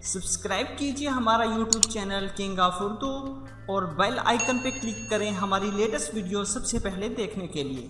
Subscribe कीजिए हमारा YouTube channel King of Urdu और बेल आइकन पे क्लिक करें हमारी लेटेस्ट वीडियो सबसे पहले देखने के लिए।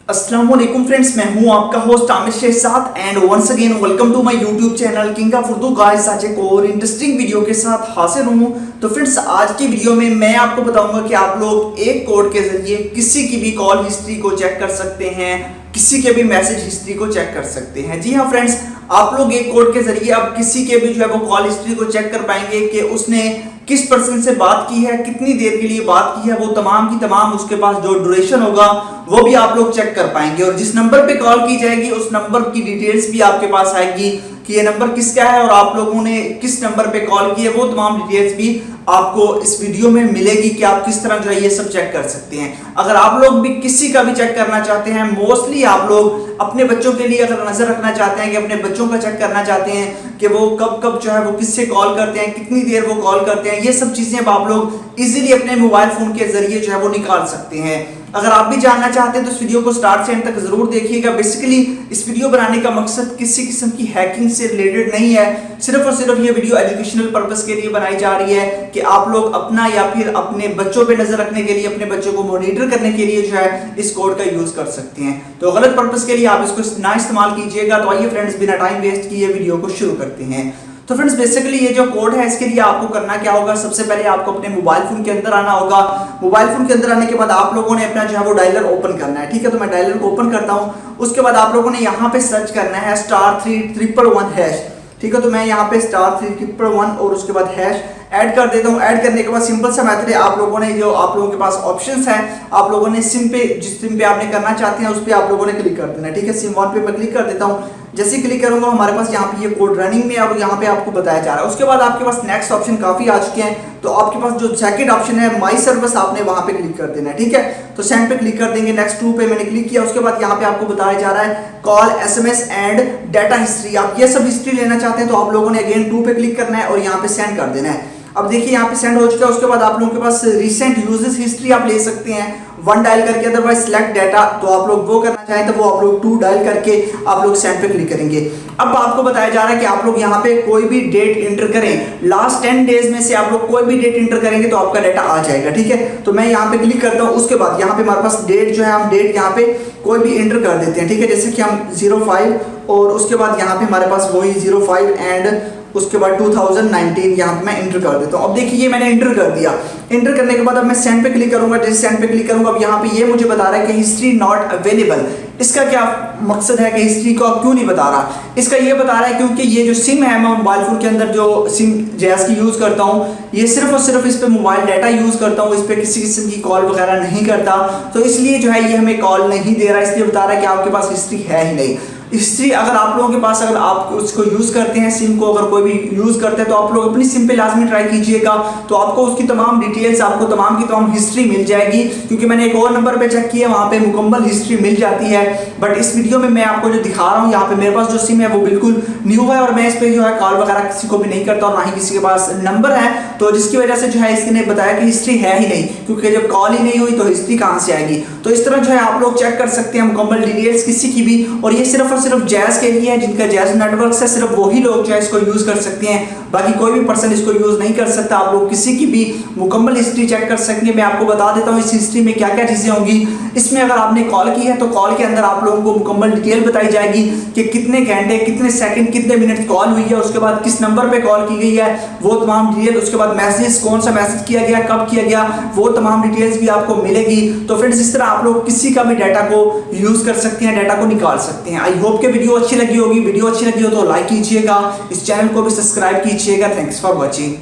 अस्सलाम वालेकुम फ्रेंड्स, मैं हूं आपका host Aamir Shahzad and once again welcome to my YouTube channel King of Urdu. Guys आज एक और इंटरेस्टिंग वीडियो के साथ हाजिर हूं। तो फ्रेंड्स आज की वीडियो में मैं आपको बताऊंगा कि आप लोग एक कोड के जरिए किसी की भी कॉल हिस्ट्री को चेक कर सकते हैं, किसी के भी मैसेज हिस्ट्री को चेक कर सकते हैं। जी हाँ फ्रेंड्स, आप लोग एक कोड के जरिए अब किसी के भी जो है वो कॉल हिस्ट्री को चेक कर पाएंगे कि उसने किस पर्सन से बात की है, कितनी देर के लिए बात की है, वो तमाम की तमाम उसके पास जो ड्यूरेशन होगा वो भी आप लोग चेक कर पाएंगे। और जिस नंबर पे कॉल की जाएगी उस नंबर की डिटेल्स भी आपके पास आएगी कि ये नंबर किसका है और आप लोगों ने किस नंबर पे कॉल की है, वो तमाम डिटेल्स भी आपको इस वीडियो में मिलेगी कि आप किस तरह जो है ये सब चेक कर सकते हैं। अगर आप लोग भी किसी का भी चेक करना चाहते हैं, मोस्टली आप लोग अपने बच्चों के लिए अगर नजर रखना चाहते हैं कि अपने बच्चों का चेक करना चाहते हैं कि वो कब कब जो है वो किससे कॉल करते हैं, कितनी देर वो कॉल करते हैं, ये सब चीजें अब आप लोग इजीली अपने मोबाइल फोन के जरिए जो है वो निकाल सकते हैं। अगर आप भी जानना चाहते हैं तो इस वीडियो को स्टार्ट से एंड तक जरूर देखिएगा। बेसिकली इस वीडियो बनाने का मकसद किसी किस्म की हैकिंग से रिलेटेड नहीं है, सिर्फ और सिर्फ ये वीडियो एजुकेशनल पर्पस के लिए बनाई जा रही है कि आप लोग अपना या फिर अपने बच्चों पे नजर रखने के लिए, अपने बच्चों को मॉनिटर करने के लिए जो है इस कोड का यूज कर सकते हैं। तो गलत पर्पस के लिए आप इसको ना इस्तेमाल कीजिएगा। तो आइए फ्रेंड्स, बिना टाइम वेस्ट किए वीडियो को शुरू करते हैं। तो फ्रेंड्स बेसिकली ये जो कोड है इसके लिए आपको करना क्या होगा, सबसे पहले आपको अपने मोबाइल फोन के अंदर आना होगा। मोबाइल फोन के अंदर आने के बाद आप लोगों ने अपना जो है वो डायलर ओपन करना है। ठीक है, तो मैं डायलर को ओपन करता हूं। उसके बाद आप लोगों ने यहाँ पे सर्च करना है *311#। ठीक है, तो मैं यहाँ पे *311 और उसके बाद हैश ऐड कर देता हूँ। ऐड करने के बाद सिंपल सा मेथड है, आप लोगों ने जो आप लोगों के पास ऑप्शंस हैं, आप लोगों ने सिम पे, जिस सिम पे आपने करना चाहते हैं उस पे आप लोगों ने क्लिक कर देना है। ठीक है, सिम 1 पे मैं क्लिक कर देता हूँ। जैसे क्लिक करूंगा हमारे पास यहाँ पे ये कोड रनिंग में अब यहाँ पे आपको बताया जा रहा है। उसके बाद आपके पास नेक्स्ट ऑप्शन काफी आ चुके हैं, तो आपके पास जो सेकंड ऑप्शन है माई सर्विस, आपने वहां पे क्लिक कर देना है। ठीक है, तो सेंड पे क्लिक कर देंगे। नेक्स्ट 2 पे मैंने क्लिक किया। उसके बाद यहाँ पे आपको बताया जा रहा है call, SMS and data history. आप ये सब हिस्ट्री लेना चाहते हैं तो आप लोगों ने अगेन 2 पे क्लिक करना है और यहाँ पे सेंड कर देना है। अब देखिए यहाँ पे सेंड हो चुका है। उसके बाद आप लोगों के पास रिसेंट यूजेस हिस्ट्री आप ले सकते हैं 1 डायल करके, अदरवाइज सिलेक्ट डाटा, तो आप लोग वो करना चाहें तो वो आप लोग 2 डायल करके आप लोग सेंड पे क्लिक करेंगे। अब आपको बताया जा रहा है कि आप लोग यहाँ पे कोई भी डेट इंटर करें, लास्ट 10 डेज में से आप लोग कोई भी डेट इंटर करेंगे तो आपका डाटा आ जाएगा। ठीक है, तो मैं यहाँ पे क्लिक करता हूँ। उसके बाद यहाँ पे हमारे पास डेट जो है, हम डेट यहाँ पे कोई भी इंटर कर देते हैं। ठीक है, जैसे कि हम 05 और उसके बाद यहाँ पे हमारे पास वही 05 एंड उसके बाद 2019 यहाँ पे मैं इंटर कर देता हूँ। अब देखिए ये मैंने इंटर कर दिया। इंटर करने के बाद अब मैं सेंड पे क्लिक करूंगा। जैसे सेंड पे क्लिक करूंगा अब यहाँ पे ये मुझे बता रहा है कि हिस्ट्री नॉट अवेलेबल। इसका क्या मकसद है कि हिस्ट्री को क्यों नहीं बता रहा? इसका ये बता रहा है क्योंकि ये जो सिम है, मैं मोबाइल फोन के अंदर जो सिम जैस की यूज करता हूँ, ये सिर्फ और सिर्फ इस पे मोबाइल डाटा यूज करता हूँ, इस पे किसी किस्म की कॉल वगैरह नहीं करता, तो इसलिए जो है ये हमें कॉल नहीं दे रहा। इसलिए बता रहा है कि आपके पास हिस्ट्री है ही नहीं। हिस्ट्री अगर आप लोगों के पास, अगर आप उसको यूज करते हैं, सिम को अगर कोई भी यूज करते हैं, तो आप लोग अपनी सिम पे लाजमी ट्राई कीजिएगा, तो आपको उसकी तमाम डिटेल्स, आपको तमाम की तमाम हिस्ट्री मिल जाएगी। क्योंकि मैंने एक और नंबर पे चेक किया, वहां पे मुकम्मल हिस्ट्री मिल जाती है। बट इस वीडियो में मैं आपको जो दिखा रहा हूँ, यहाँ पे मेरे पास जो सिम है वो बिल्कुल न्यू है और मैं इस पे जो है कॉल वगैरह किसी को भी नहीं करता और ना ही किसी के पास नंबर है, तो जिसकी वजह से जो है इसने बताया कि हिस्ट्री है ही नहीं, क्योंकि जब कॉल ही नहीं हुई तो हिस्ट्री कहाँ से आएगी। तो इस तरह जो है आप लोग चेक कर सकते हैं मुकम्मल डिटेल्स किसी की भी। और ये सिर्फ और सिर्फ जैज के लिए है, जिनका जैज नेटवर्क है, सिर्फ वही लोग जो है इसको यूज कर सकते हैं, बाकी कोई भी पर्सन इसको यूज नहीं कर सकता। आप लोग किसी की भी मुकम्मल हिस्ट्री चेक कर सकेंगे। मैं आपको बता देता हूँ इस हिस्ट्री में क्या क्या चीजें होंगी। इसमें अगर आपने कॉल की है तो कॉल के अंदर आप लोगों को मुकम्मल डिटेल बताई जाएगी कि कितने घंटे, कितने सेकंड, कितने मिनट कॉल हुई है, उसके बाद किस नंबर पे कॉल की गई है, वो तमाम डिटेल। उसके बाद मैसेज, कौन सा मैसेज किया गया, कब किया गया, वो तमाम डिटेल्स भी आपको मिलेगी। तो फ्रेंड्स इस तरह आप लोग किसी का भी डाटा को यूज कर सकते हैं, डाटा को निकाल सकते हैं। आई होप कि वीडियो अच्छी लगी होगी। वीडियो अच्छी लगी हो तो लाइक कीजिएगा, इस चैनल को भी सब्सक्राइब कीजिएगा। Thanks for watching.